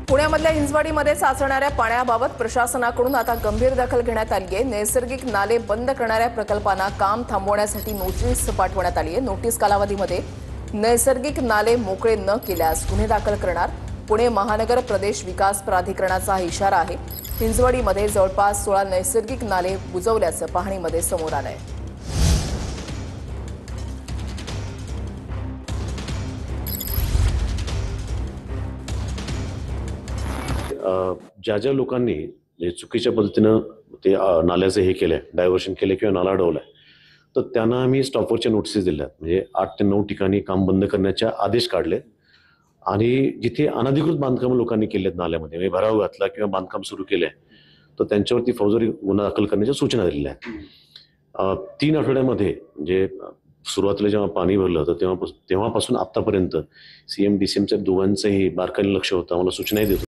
पुण्यामधल्या हिंजवाडीमध्ये साचणाऱ्या पाण्याबाबत प्रशासनाकडून आता गंभीर दखल घेण्यात आली आहे। नैसर्गिक नाले बंद करणाऱ्या प्रकल्पांना काम थांबवण्यासाठी नोटीस पाठवण्यात आली आहे। नोटीस कालावधीमध्ये नैसर्गिक नाले मोकळे न केल्यास गुन्हे दाखल करणार पुणे महानगर प्रदेश विकास प्राधिकरणाचा इशारा आहे। हिंजवाडीमध्ये जवळपास 16 नैसर्गिक नाले बुजवल्याचं पाहणीमध्ये समोर आलंय। ज्या ज्या लोकांनी चुकीच्या पद्धतीनं ते नाल्याचं हे केलंय, डायव्हर्शन केले किंवा नाला अडवलाय, तर त्यांना आम्ही स्टॉपवरच्या नोटिसेस दिल्यात। म्हणजे 8 ते 9 ठिकाणी काम बंद करण्याचे आदेश काढले आणि जिथे अनधिकृत बांधकाम लोकांनी केलेत नाल्यामध्ये, म्हणजे भराव घातला किंवा बांधकाम सुरू केलंय, तर त्यांच्यावरती फौजदारी गुन्हा दाखल करण्याच्या सूचना दिलेल्या आहेत। 3 आठवड्यामध्ये म्हणजे सुरुवातीला जेव्हा पाणी भरलं तर तेव्हापासून आतापर्यंत सीएम डीसीएमच्या दोघांचंही बारकाईने लक्ष होतं, आम्हाला सूचनाही देत